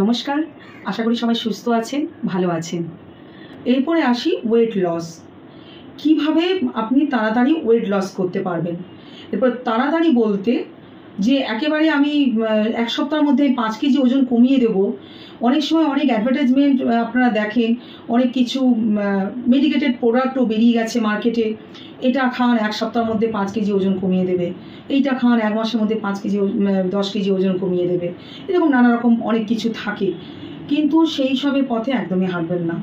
নমস্কার, আশা করি সবাই সুস্থ আছেন, ভালো আছেন। এরপরে আসি ওয়েট লস। কিভাবে আপনি তাড়াতাড়ি ওয়েট লস করতে পারবেন। এরপর তাড়াতাড়ি বলতে যে একেবারে আমি 1 সপ্তাহের মধ্যে 5 কেজি ওজন কমিয়ে দেব। অনেক সময় অনেক অ্যাডভার্টাইজমেন্ট আপনারা দেখেন, অনেক কিছু মেডিকেটেড প্রোডাক্টও বেরিয়ে গেছে মার্কেটে। এটা খান 1 সপ্তাহের মধ্যে 5 কেজি ওজন কমিয়ে দেবে, এইটা খান 1 মাসের মধ্যে 5 কেজি 10 কেজি ওজন কমিয়ে দেবে। এরকম নানা রকম অনেক কিছু থাকে, কিন্তু সেই সবের পথে একদমই হাঁটবেন না।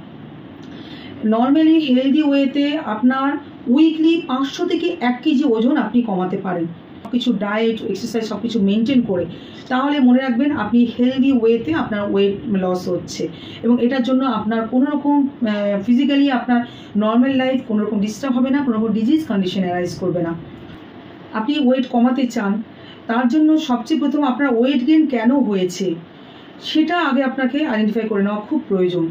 নর্মালি হেলদি ওয়েতে আপনার উইকলি 500 থেকে 1 কেজি ওজন আপনি কমাতে পারেন, কিছু ডায়েট এক্সারসাইজ সব কিছু মেনটেন করে। তাহলে মনে রাখবেন আপনি হেলদি ওয়েতে আপনার ওয়েট লস হচ্ছে, এবং এটার জন্য আপনার কোনো রকম ফিজিক্যালি আপনার নর্মাল লাইফ কোনো রকম ডিস্টার্ব হবে না, কোনো রকম ডিজিজ কন্ডিশন অ্যারাইজ করবে না। আপনি ওয়েট কমাতে চান, তার জন্য সবচেয়ে প্রথম আপনার ওয়েট গেইন কেন হয়েছে সেটা আগে আপনাকে আইডেন্টিফাই করে নেওয়া খুব প্রয়োজন।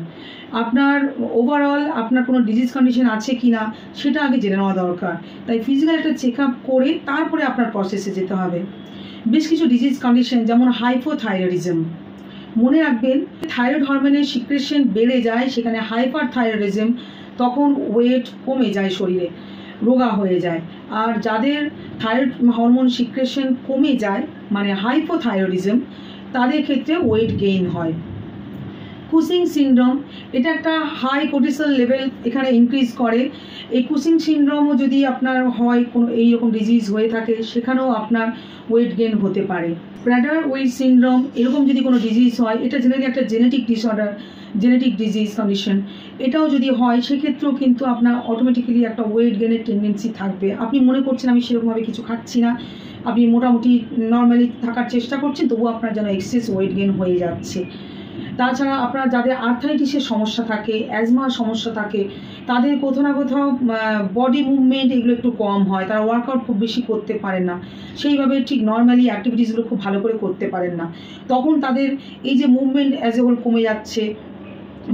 আপনার ওভারঅল আপনার কোনো ডিজিজ কন্ডিশন আছে কি না সেটা আগে জেনে নেওয়া দরকার। তাই ফিজিক্যাল একটা চেক আপ করে তারপরে আপনার প্রসেসে যেতে হবে। বেশ কিছু ডিজিজ কন্ডিশন যেমন হাইপোথাইরয়েডিজম, মনে রাখবেন থাইরয়েড হরমোনের সিক্রেশন বেড়ে যায়, সেখানে হাইপার থাইরয়েডিজম, তখন ওয়েট কমে যায়, শরীরে রোগা হয়ে যায়। আর যাদের থাইরয়েড হরমোন সিক্রেশন কমে যায় মানে হাইপোথাইরয়েডিজম, তাদের ক্ষেত্রে ওয়েট গেইন হয়। কুসিং সিনড্রোম, এটা একটা হাই কোর্টিসল লেভেল এখানে ইনক্রিজ করে। এই কুসিং সিনড্রোমও যদি আপনার হয়, কোনো এইরকম ডিজিজ হয়ে থাকে, সেখানেও আপনার ওয়েট গেইন হতে পারে। প্র্যাডার ওয়েট সিনড্রোম, এরকম যদি কোনো ডিজিজ হয়, এটা জেনারেলি একটা genetic disorder, genetic disease condition. এটাও যদি হয় সেক্ষেত্রেও কিন্তু আপনার অটোমেটিক্যালি একটা ওয়েট গেইনের টেন্ডেন্সি থাকবে। আপনি মনে করছেন আমি সেরকমভাবে কিছু খাচ্ছি না, আপনি মোটামুটি নর্মালি থাকার চেষ্টা করছেন, তবুও আপনার যেন এক্সেস ওয়েট গেইন হয়ে যাচ্ছে। তাছাড়া আপনার যাদের আর্থারাইটিসের সমস্যা থাকে, অ্যাজমার সমস্যা থাকে, তাদের কোথাও না কোথাও বডি মুভমেন্ট এগুলো একটু কম হয়, তারা ওয়ার্কআউট খুব বেশি করতে পারেন না, সেইভাবে ঠিক নর্মালি অ্যাক্টিভিটিসগুলো খুব ভালো করে করতে পারেন না। তখন তাদের এই যে মুভমেন্ট অ্যাজ এ হোল কমে যাচ্ছে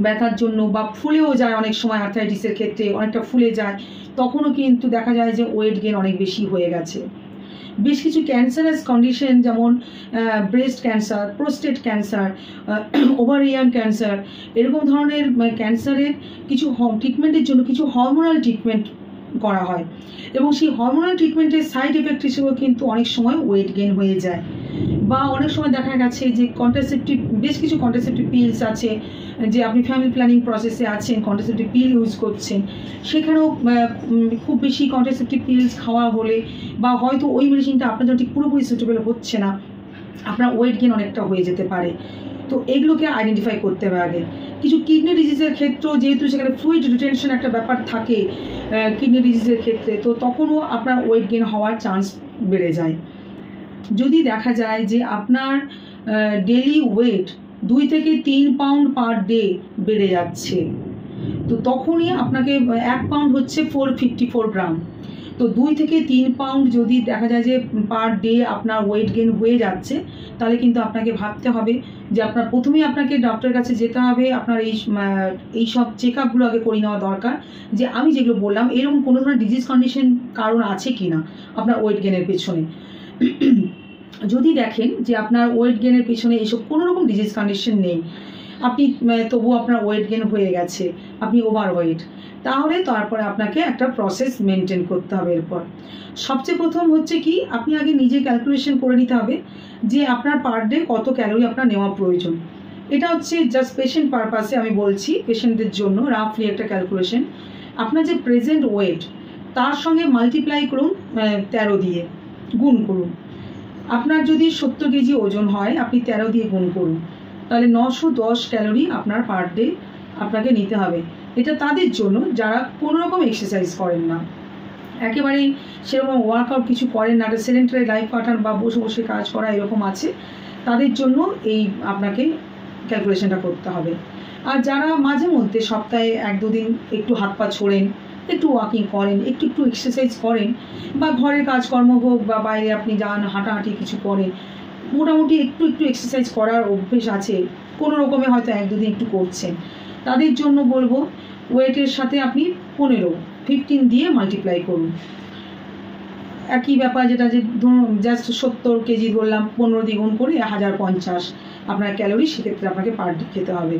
ব্যথার জন্য, বা ফুলেও যায় অনেক সময়, আর্থারাইটিসের ক্ষেত্রে অনেকটা ফুলে যায়, তখনও কিন্তু দেখা যায় যে ওয়েট গেইন অনেক বেশি হয়ে গেছে। বেশ কিছু ক্যান্সারাস কন্ডিশন যেমন breast cancer, prostate cancer, ovarian cancer, এরকম ধরনের ক্যান্সারের কিছু ট্রিটমেন্টের জন্য কিছু হরমোনাল ট্রিটমেন্ট করা হয়, এবং সেই হরমোনাল ট্রিটমেন্টের সাইড এফেক্ট হিসেবেও কিন্তু অনেক সময় ওয়েট গেইন হয়ে যায়। বা অনেক সময় দেখা গেছে যে কন্ট্রাসেপটিভ, বেশ কিছু কন্ট্রাসেপটিভ পিলস আছে, যে আপনি ফ্যামিলি প্ল্যানিং প্রসেসে আছেন, কন্ট্রাসেপটিভ পিল ইউজ করছেন, সেখানেও খুব বেশি কন্ট্রাসেপটিভ পিলস খাওয়া হলে, বা হয়তো ওই মেডিসিনটা আপনার জন্য ঠিক পুরোপুরি সুটেবল হচ্ছে না, আপনার ওয়েট গেইন অনেকটা হয়ে যেতে পারে। তো এগুলোকে আইডেন্টিফাই করতে হবে আগে। কিছু কিডনি ডিজিজের ক্ষেত্রেও যেহেতু সেখানে ফ্লুইড রিটেনশন একটা ব্যাপার থাকে কিডনি ডিজিজের ক্ষেত্রে, তো তখনও আপনার ওয়েট গেইন হওয়ার চান্স বেড়ে যায়। যদি দেখা যায় যে আপনার ডেলি ওয়েট 2 থেকে 3 পাউন্ড পার ডে বেড়ে যাচ্ছে, তো তখনই আপনাকে 1 পাউন্ড হচ্ছে 454 গ্রাম, তো 2 থেকে 3 পাউন্ড যদি দেখা যায় যে পার ডে আপনার ওয়েট গেইন হয়ে যাচ্ছে, তাহলে কিন্তু আপনাকে ভাবতে হবে যে আপনার প্রথমেই আপনাকে ডক্টরের কাছে যেতে হবে। আপনার এই সব চেক আপগুলো আগে করে নেওয়া দরকার, যে আমি যেগুলো বললাম এরকম কোনো ধরনের ডিজিজ কন্ডিশন কারণ আছে কি না আপনার ওয়েট গেইনের পেছনে। যদি দেখেন যে আপনার ওয়েট গেইনের পেছনে এইসব কোনো রকম ডিজিজ কন্ডিশন নেই, আপনি তবুও আপনার ওয়েট গেইন হয়ে গেছে, আপনি ওভারওয়েট, তাহলে তারপরে আপনাকে একটা প্রসেস মেনটেন করতে হবে। এরপর সবচেয়ে প্রথম হচ্ছে কি, আপনি আগে নিজে ক্যালকুলেশন করে নিতে হবে যে আপনার পার ডে কত ক্যালোরি আপনার নেওয়া প্রয়োজন। এটা হচ্ছে জাস্ট পেশেন্ট পারপাসে আমি বলছি, পেশেন্টদের জন্য রাফলি একটা ক্যালকুলেশন। আপনার যে প্রেজেন্ট ওয়েট তার সঙ্গে মাল্টিপ্লাই করুন 13 দিয়ে, গুণ করুন। আপনার যদি 70 কেজি ওজন হয়, আপনি 13 দিয়ে গুণ করুন, তাহলে 910 ক্যালোরি আপনার পার ডে আপনাকে নিতে হবে। এটা তাদের জন্য যারা কোনো রকম এক্সারসাইজ করেন না, একেবারেই সেরকম ওয়ার্কআউট কিছু করেন না, একটা সেডেন্টারি লাইফ পাঠান বা বসে বসে কাজ করা এরকম আছে, তাদের জন্য এই আপনাকে ক্যালকুলেশনটা করতে হবে। আর যারা মাঝে মধ্যে সপ্তাহে 1-2 দিন একটু হাত পা ছোড়েন, একটু ওয়াকিং করেন, একটু এক্সারসাইজ করেন, বা ঘরের কাজকর্ম হোক বা বাইরে আপনি যান, হাঁটাহাঁটি কিছু করেন, মোটামুটি একটু এক্সারসাইজ করার অভ্যেস আছে, কোনো রকমে হয়তো 1-2 দিন একটু করছেন, তাদের জন্য বলবো ওয়েটের সাথে আপনি 15 দিয়ে মাল্টিপ্লাই করুন। একই ব্যাপার, যেটা যে ধরুন জাস্ট 70 কেজি ধরলাম, 15 দ্বিগুণ করে 1050 আপনার ক্যালোরি সেক্ষেত্রে আপনাকে পার ডে খেতে হবে।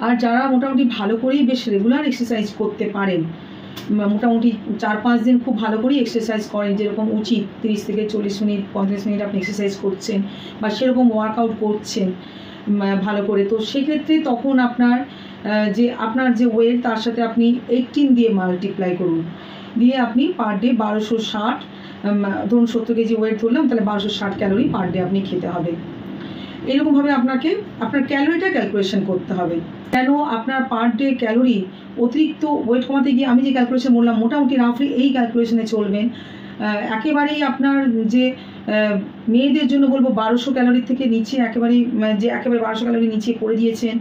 আর যারা মোটামুটি ভালো করেই বেশ রেগুলার এক্সারসাইজ করতে পারেন, মোটামুটি 4-5 দিন খুব ভালো করেই এক্সারসাইজ করেন, যেরকম উচিত 30 থেকে 40 মিনিট 35 মিনিট আপনি এক্সারসাইজ করছেন বা সেরকম ওয়ার্কআউট করছেন ভালো করে, তো সেক্ষেত্রে তখন আপনার যে ওয়েট তার সাথে আপনি 18 দিয়ে মাল্টিপ্লাই করুন, দিয়ে আপনি পার ডে 1260, ধরুন 70 কেজি ওয়েট ধরলাম, তাহলে 1260 ক্যালোরি পার ডে আপনি খেতে হবে। এরকমভাবে আপনাকে আপনার ক্যালোরিটা ক্যালকুলেশন করতে হবে। কেন আপনার পার ডে ক্যালোরি অতিরিক্ত ওয়েট কমাতে গিয়ে আমি যে ক্যালকুলেশন বললাম মোটামুটি রাফলি এই ক্যালকুলেশনে চলবেন। একেবারেই আপনার যে মেয়েদের জন্য বলবো 1200 ক্যালোরি থেকে নিচে একেবারে 1200 ক্যালোরি নিচে করে দিয়েছেন,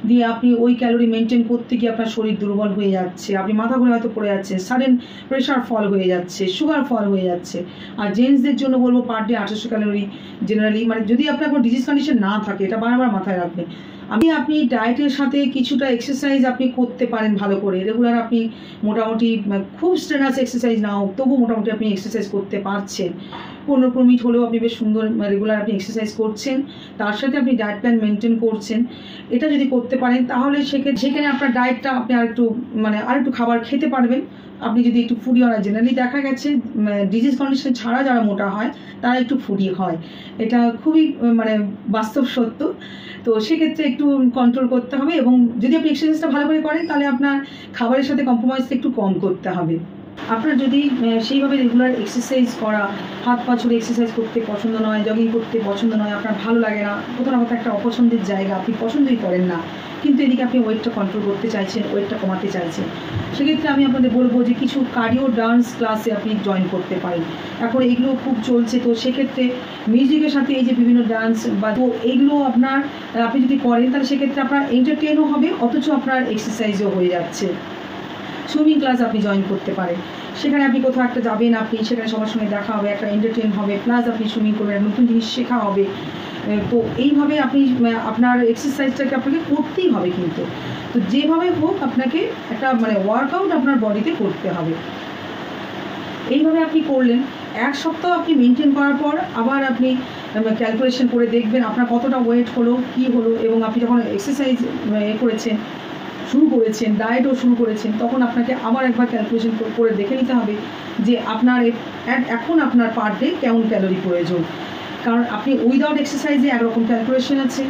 দিয়ে আপনি ওই ক্যালোরি মেনটেন করতে গিয়ে আপনার শরীর দুর্বল হয়ে যাচ্ছে, আপনি মাথা ঘুরে হয়তো পড়ে যাচ্ছেন, সাডেন প্রেশার ফল হয়ে যাচ্ছে, সুগার ফল হয়ে যাচ্ছে। আর জেন্টসদের জন্য বলবো পার ডে 800 ক্যালোরি জেনারেলি, মানে যদি আপনার কোনো ডিজিজ কন্ডিশন না থাকে, এটা বারবার মাথায় রাখবেন। আপনি ডায়েটের সাথে কিছুটা এক্সারসাইজ আপনি করতে পারেন ভালো করে, রেগুলার আপনি মোটামুটি খুব স্ট্রেনাস এক্সারসাইজ না হোক তবু মোটামুটি আপনি এক্সারসাইজ করতে পারছেন, 15 মিনিট হলেও আপনি বেশ সুন্দর রেগুলার আপনি এক্সারসাইজ করছেন, তার সাথে আপনি ডায়েট প্ল্যান মেনটেন করছেন। এটা যদি করতে পারেন তাহলে সেখানে আপনার ডায়েটটা আপনি আরেকটু খাবার খেতে পারবেন। আপনি যদি একটু ফুডি হয়, জেনারেলি দেখা গেছে ডিজিজ কন্ডিশন ছাড়া যারা মোটা হয় তারা একটু ফুডি হয়, এটা খুবই বাস্তব সত্য। তো সেক্ষেত্রে একটু কন্ট্রোল করতে হবে, এবং যদি আপনি এক্সারসাইজটা ভালো করে করেন তাহলে আপনার খাবারের সাথে কম্প্রোমাইজটা একটু কম করতে হবে। আপনার যদি সেইভাবে রেগুলার এক্সারসাইজ করা, হাত পা ছুড়ে এক্সারসাইজ করতে পছন্দ নয়, জগিং করতে পছন্দ নয়, আপনার ভালো লাগে না, কোথাও না কোথাও একটা অপছন্দের জায়গা, আপনি পছন্দই করেন না, কিন্তু এদিকে আপনি ওয়েটটা কন্ট্রোল করতে চাইছেন, ওয়েটটা কমাতে চাইছেন, সেক্ষেত্রে আমি আপনাদের বলবো যে কিছু কার্ডিও ডান্স ক্লাসে আপনি জয়েন করতে পারেন। এখন এগুলো খুব চলছে, তো সেক্ষেত্রে মিউজিকের সাথে এই যে বিভিন্ন ডান্স তো এইগুলো আপনি যদি করেন তাহলে সেক্ষেত্রে আপনার এন্টারটেনও হবে, অথচ আপনার এক্সারসাইজও হয়ে যাচ্ছে। সুইমিং ক্লাস আপনি জয়েন করতে পারেন, সেখানে আপনি কোথাও একটা যাবেন, আপনি সেখানে সবার সঙ্গে দেখা হবে, একটা এন্টারটেন হবে, প্লাস আপনি সুইমিং করবেন, নতুন জিনিস শেখা হবে। তো এইভাবে আপনি আপনার এক্সারসাইজটাকে আপনাকে করতেই হবে, কিন্তু তো যেভাবে হোক আপনাকে একটা ওয়ার্কআউট আপনার বডিতে করতে হবে। এইভাবে আপনি করলেন, 1 সপ্তাহ আপনি মেনটেন করার পর আবার আপনি ক্যালকুলেশন করে দেখবেন আপনার কতটা ওয়েট হলো, কি হলো, এবং আপনি যখন এক্সারসাইজ শুরু করেছেন, ডায়েটও শুরু করেছেন, তখন আপনাকে আবার একবার ক্যালকুলেশন করে দেখে নিতে হবে যে এখন আপনার পার ডে কেমন ক্যালোরি প্রয়োজন। কারণ আপনি উইদাউট এক্সারসাইজে একরকম ক্যালকুলেশন আছে,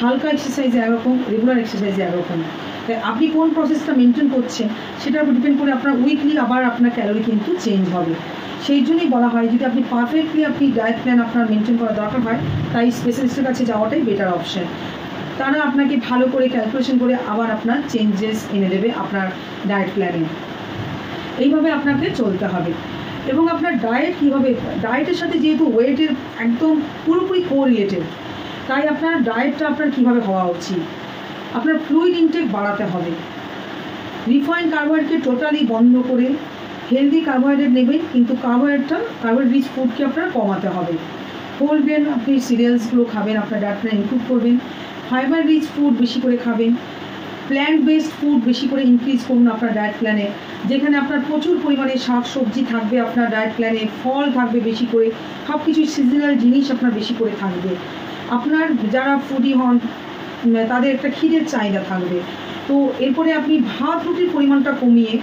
হালকা এক্সারসাইজে একরকম, রেগুলার এক্সারসাইজে একরকম। তাই আপনি কোন প্রসেসটা মেনটেন করছেন সেটার উপর ডিপেন্ড করে আপনার উইকলি আবার আপনার ক্যালোরি কিন্তু চেঞ্জ হবে। সেই জন্যই বলা হয় যদি আপনি পারফেক্টলি ডায়েট প্ল্যান আপনার মেনটেন করা দরকার হয়, তাই স্পেশালিস্টের কাছে যাওয়াটাই বেটার অপশন। তারা আপনাকে ভালো করে ক্যালকুলেশন করে আবার আপনার চেঞ্জেস এনে দেবে আপনার ডায়েট প্ল্যানে। এইভাবে আপনাকে চলতে হবে। এবং আপনার ডায়েটের সাথে যেহেতু ওয়েটের একদম পুরোপুরি কোরিলেটেড, তাই আপনার ডায়েটটা আপনার কীভাবে হওয়া উচিত, আপনার ফ্লুইড ইনটেক বাড়াতে হবে, রিফাইন্ড কার্বোহাইড্রেট টোটালি বন্ধ করে হেলদি কার্বোহাইড্রেট নেবেন, কিন্তু কার্বোহাইড্রেট রিচ ফুডকে আপনার কমাতে হবে। হোল গ্রেন আপনি সিরিয়ালসগুলো খাবেন, আপনার ডায়েট প্ল্যান ইনক্লুড করবেন, ফাইবার রিচ ফুড বেশি করে খাবেন, প্ল্যান্ট বেসড ফুড বেশি করে ইনক্রিজ করুন আপনার ডায়েট প্ল্যানে, যেখানে আপনার প্রচুর পরিমাণে শাক সবজি থাকবে আপনার ডায়েট প্ল্যানে, ফল থাকবে বেশি করে, সব কিছু সিজনাল জিনিস আপনার বেশি করে থাকবে। আপনার যারা ফুডি হন তাদের একটা খিদের চাহিদা থাকবে, তো এরপরে আপনি ভাত রুটির পরিমাণটা কমিয়ে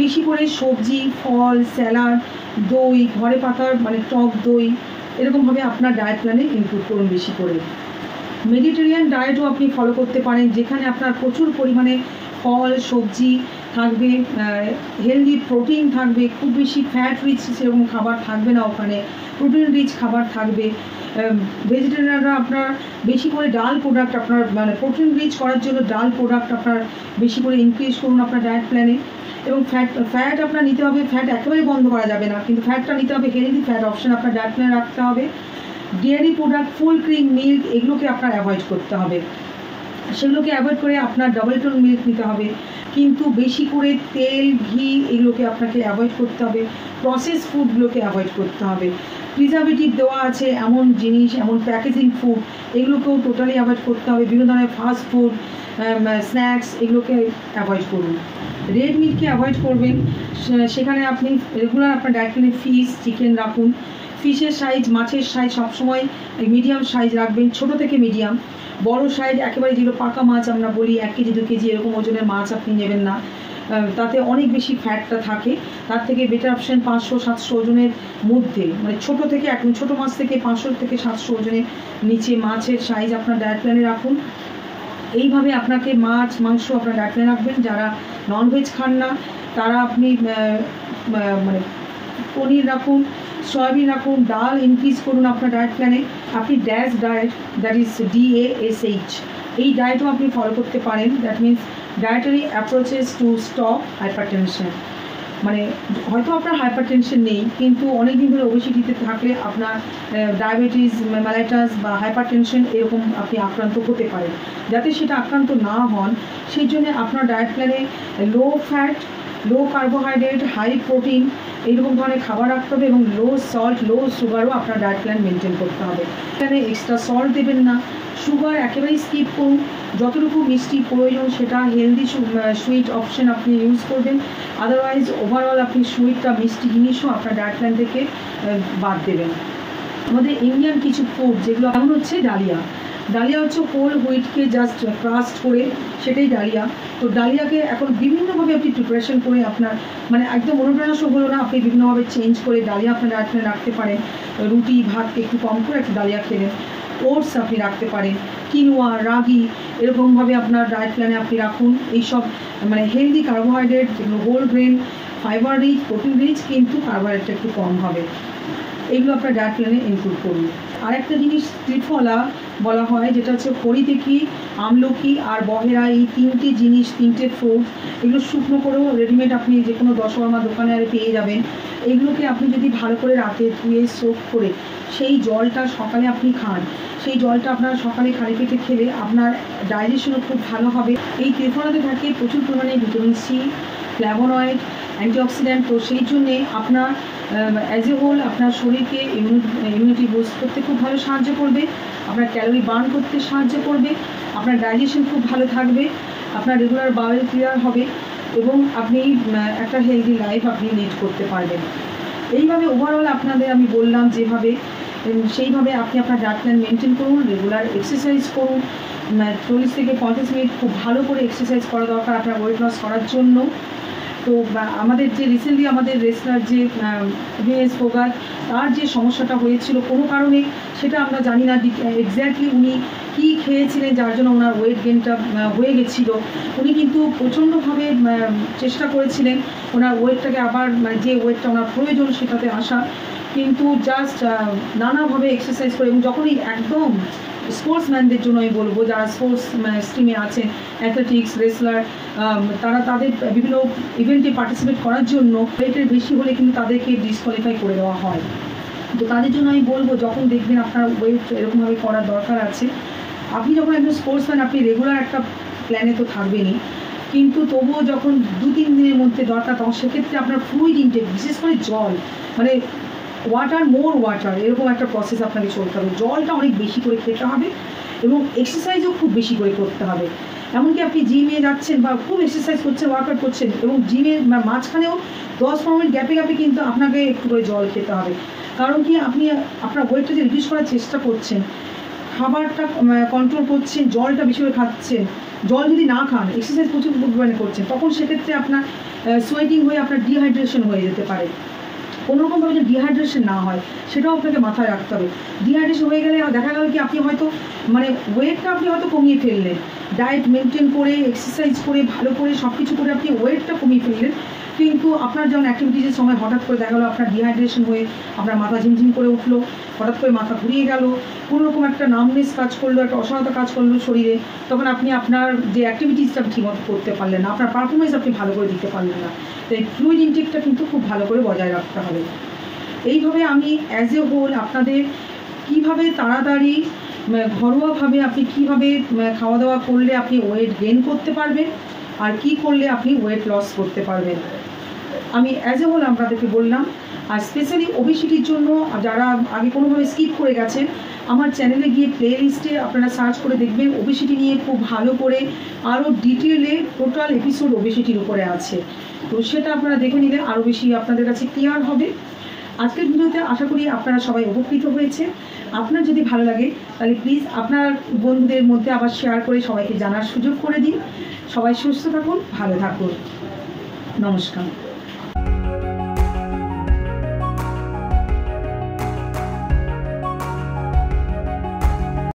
বেশি করে সবজি, ফল, স্যালাড, দই, ঘরে পাতার টক দই, এরকমভাবে আপনার ডায়েট প্ল্যানে ইনক্লুড করুন বেশি করে। মেডিটেরিয়ান ডায়েটও আপনি ফলো করতে পারেন, যেখানে আপনার প্রচুর পরিমাণে ফল সবজি থাকবে, হেলদি প্রোটিন থাকবে, খুব বেশি ফ্যাট রিচ সেরকম খাবার থাকবে না, ওখানে প্রোটিন রিচ খাবার থাকবে। ভেজিটেরিয়ানরা আপনার বেশি করে ডাল প্রোডাক্ট আপনার প্রোটিন রিচ করার জন্য ডাল প্রোডাক্ট আপনার বেশি করে ইনক্রিজ করুন আপনার ডায়েট প্ল্যানে। এবং ফ্যাট আপনার নিতে হবে, ফ্যাট একেবারে বন্ধ করা যাবে না, কিন্তু ফ্যাটটা নিতে হবে, হেলদি ফ্যাট অপশন আপনার ডায়েট প্ল্যানে রাখতে হবে। Dairy product, full cream, milk, এগুলোকে আপনার অ্যাভয়েড করতে হবে। সেগুলোকে অ্যাভয়েড করে আপনার ডাবল টোন মিল্ক নিতে হবে, কিন্তু বেশি করে তেল ঘি এগুলোকে আপনাকে অ্যাভয়েড করতে হবে, প্রসেস ফুডগুলোকে অ্যাভয়েড করতে হবে, প্রিজারভেটিভ দেওয়া আছে এমন জিনিস, এমন প্যাকেজিং ফুড এগুলোকেও টোটালি অ্যাভয়েড করতে হবে। বিভিন্ন ধরনের ফাস্ট ফুড, স্ন্যাক্স এগুলোকে অ্যাভয়েড করুন। রেড মিটকে অ্যাভয়েড করবেন, সেখানে আপনি রেগুলার আপনার ডায়েট প্ল্যানে ফিশ, চিকেন রাখুন। ফিশের সাইজ, মাছের সাইজ সবসময় মিডিয়াম সাইজ রাখবেন, ছোট থেকে মিডিয়াম। বড় সাইজ একেবারে যেগুলো পাকা মাছ আমরা বলি 1 কেজি 2 কেজি এরকম ওজনের মাছ আপনি নেবেন না, তাতে অনেক বেশি ফ্যাটটা থাকে। তার থেকে বেটার অপশন 500-700 ওজনের মধ্যে, মানে ছোট থেকে একদম ছোটো মাছ থেকে 500 থেকে 700 ওজনের নিচে মাছের সাইজ আপনার ডায়েট প্ল্যানে রাখুন। এইভাবে আপনাকে মাছ মাংস আপনার ডায়েট প্ল্যানে রাখবেন। যারা ননভেজ খান না তারা আপনি মানে পনির রাখুন, সয়াবিন রাখুন, ডাল ইনক্রিজ করুন আপনার ডায়েট প্ল্যানে। আপনি dash diet, that is DASH, এই ডায়েটও আপনি ফলো করতে পারেন। That means dietary approaches to stop hypertension. মানে হয়তো আপনার হাইপারটেনশন নেই, কিন্তু অনেক দিন ধরে ওবেসিটিতে থাকলে আপনার ডায়াবেটিস মেলাইটাস বা হাইপারটেনশন এরকম আপনি আক্রান্ত হতে পারেন। যাতে সেটা আক্রান্ত না হন সেই জন্য আপনার ডায়েট প্ল্যানে low fat, low carbohydrate, high protein এইরকম ধরনের খাবার রাখতে হবে, এবং লো সল্ট, লো সুগারও আপনার ডায়েট প্ল্যান মেনটেন করতে হবে। এখানে এক্সট্রা সল্ট দেবেন না, সুগার একেবারেই স্কিপ করুন। যতটুকু মিষ্টি প্রয়োজন সেটা হেলদি সুইট অপশন আপনি ইউজ করবেন। আদারওয়াইজ ওভারঅল আপনি সুইটটা, মিষ্টি জিনিসও আপনার ডায়েট প্ল্যান থেকে বাদ দেবেন। আমাদের ইন্ডিয়ান কিছু ফুড যেগুলো এমন হচ্ছে ডালিয়া। ডালিয়া হচ্ছে হোল হুইটকে জাস্ট ক্রাস্ট করে, সেটাই ডালিয়া। তো ডালিয়াকে এখন বিভিন্নভাবে আপনি প্রিপারেশন করে আপনার মানে একদম অনুপ্রেরণা হলো না, আপনি বিভিন্নভাবে চেঞ্জ করে ডালিয়া আপনার ডায়েট প্ল্যানে রাখতে পারেন। রুটি ভাতকে একটু কম করে একটু ডালিয়া খেলেন। ওটস আপনি রাখতে পারেন, কিনোয়া, রাগি এরকমভাবে আপনার ডায়েট প্ল্যানে আপনি রাখুন। এইসব মানে হেলদি কার্বোহাইড্রেট, যেগুলো whole grain, fibre rich, protein rich, কিন্তু কার্বোহাইড্রেটটা একটু কম হবে, এইগুলো আপনার ডায়েট প্ল্যানে ইনক্লুড করুন। আরেকটা জিনিস ত্রিফলা বলা হয়, যেটা হচ্ছে হরিতকি, আমলকি আর বহেরা, এই 3টে জিনিস, 3টে ফ্রুট, এগুলো শুকনো করেও রেডিমেড আপনি যে কোনো দশকর্মা দোকানে পেয়ে যাবেন। এগুলোকে আপনি যদি ভালো করে রাতে ধুয়ে সোক করে সেই জলটা সকালে আপনি খান, সেই জলটা আপনার সকালে খালি পেটে খেলে আপনার ডাইজেশনও খুব ভালো হবে। এই ত্রিফলাতে থাকে প্রচুর পরিমাণে ভিটামিন সি, ফ্ল্যাভোনয়েড, অ্যান্টিঅক্সিডেন্ট। তো সেই জন্যে আপনার অ্যাজ এ হোল আপনার শরীরকে ইমিউনিটি বুস্ট করতে খুব ভালো সাহায্য করবে, আপনার ক্যালোরি বার্ন করতে সাহায্য করবে, আপনার ডাইজেশন খুব ভালো থাকবে, আপনার রেগুলার বাওয়েল ক্লিয়ার হবে, এবং আপনি একটা হেলদি লাইফ আপনি লিড করতে পারবেন। এইভাবে ওভারঅল আপনাদের আমি বললাম যেভাবে, সেইভাবে আপনি আপনার ডায়েট প্ল্যান মেনটেন করুন, রেগুলার এক্সারসাইজ করুন। 40 থেকে 50 মিনিট খুব ভালো করে এক্সারসাইজ করা দরকার আপনার ওয়েট লস করার জন্য। তো আমাদের যে রিসেন্টলি আমাদের রেসলার যে ভিএস ফোগাট, তার যে সমস্যাটা হয়েছিল কোনো কারণে, সেটা আমরা জানি না এক্স্যাক্টলি উনি কী খেয়েছিলেন যার জন্য ওনার ওয়েট গেনটা হয়ে গেছিলো। উনি কিন্তু প্রচণ্ডভাবে চেষ্টা করেছিলেন ওনার ওয়েটটাকে আবার যে ওয়েটটা ওনার প্রয়োজন সেটাতে আসা, কিন্তু জাস্ট নানাভাবে এক্সারসাইজ করে, এবং যখনই একদম স্পোর্টসম্যানদের জন্য আমি বলবো যারা স্পোর্টস স্ট্রিমে আছেন, অ্যাথলেটিক্স, রেসলার, তারা তাদের বিভিন্ন ইভেন্টে পার্টিসিপেট করার জন্য ওয়েটের বেশি হলে কিন্তু তাদেরকে ডিসকোয়ালিফাই করে দেওয়া হয়। তো তাদের জন্য আমি বলবো, যখন দেখবেন আপনার ওয়েট এরকমভাবে করার দরকার আছে, আপনি যখন একজন স্পোর্টসম্যান আপনি রেগুলার একটা প্ল্যানে তো থাকবেনই, কিন্তু তবুও যখন 2-3 দিনের মধ্যে দরকার, তখন সেক্ষেত্রে আপনার ফ্লুইড ইনটেক, বিশেষ করে জল, মানে ওয়াটার, মোর ওয়াটার, এরকম একটা প্রসেস আপনাকে চলতে হবে। জলটা অনেক বেশি করে খেতে হবে, এবং এক্সারসাইজও খুব বেশি করে করতে হবে। এমনকি আপনি জিমে যাচ্ছেন বা খুব এক্সারসাইজ করছেন, ওয়ার্কআউট করছেন, এবং জিমের মাঝখানেও 10-15 মিনিট গ্যাপে গ্যাপে কিন্তু আপনাকে একটু করে জল খেতে হবে। কারণ কি, আপনি আপনার ওয়েটটা যে রিডিউস করার চেষ্টা করছেন, খাবারটা কন্ট্রোল করছেন, জলটা বেশি করে খাচ্ছেন। জল যদি না খান, এক্সারসাইজ প্রচুর পরিমাণে করছেন, তখন সেক্ষেত্রে আপনার সোয়েটিং হয়ে আপনার ডিহাইড্রেশন হয়ে যেতে পারে। কোনোরকমভাবে যে ডিহাইড্রেশন না হয় সেটাও আপনাকে মাথায় রাখতে হবে। ডিহাইড্রেশন হয়ে গেলে দেখা গেল কি, আপনি হয়তো মানে ওয়েটটা আপনি হয়তো কমিয়ে ফেললেন, ডায়েট মেনটেন করে, এক্সারসাইজ করে, ভালো করে সব কিছু করে আপনি ওয়েটটা কমিয়ে ফেললেন, কিন্তু আপনার যখন অ্যাক্টিভিটিসের সময় হঠাৎ করে দেখা গেলো আপনার ডিহাইড্রেশন হয়ে আপনার মাথা ঝিমঝিম করে উঠলো, হঠাৎ করে মাথা ঘুরিয়ে গেল, কোনোরকম একটা নামনেস কাজ করলো, একটা অসহায়তা কাজ করলো শরীরে, তখন আপনি আপনার যে অ্যাক্টিভিটিসটা ঠিকমতো করতে পারলেন না, আপনার পারফরমেন্স আপনি ভালো করে দিতে পারলেন না। তাই ফ্লুইড ইনটেকটা কিন্তু খুব ভালো করে বজায় রাখতে হবে। এইভাবে আমি অ্যাজ এ হোল আপনাদের কীভাবে তাড়াতাড়ি ঘরোয়াভাবে আপনি কীভাবে খাওয়া দাওয়া করলে আপনি ওয়েট গেইন করতে পারবেন আর কি করলে আপনি ওয়েট লস করতে পারবেন। আমি অ্যাজ এ হোল আপনাদেরকে বললাম। আর স্পেশালি ওবেসিটির জন্য যারা আগে কোনোভাবে স্কিপ করে গেছেন, আমার চ্যানেলে গিয়ে প্লে লিস্টে আপনারা সার্চ করে দেখবেন ওবেসিটি নিয়ে খুব ভালো করে আরও ডিটেলে টোটাল এপিসোড ওবেসিটির উপরে আছে। তো সেটা আপনারা দেখে নিলে আরও বেশি আপনাদের কাছে ক্লিয়ার হবে। আজকের ভিডিওতে আশা করি আপনারা সবাই উপকৃত হয়েছে। আপনার যদি ভালো লাগে তাহলে প্লিজ আপনার বন্ধুদের মধ্যে আবার শেয়ার করে সবাইকে জানার সুযোগ করে দিন। সবাই সুস্থ থাকুন, ভালো থাকুন। নমস্কার।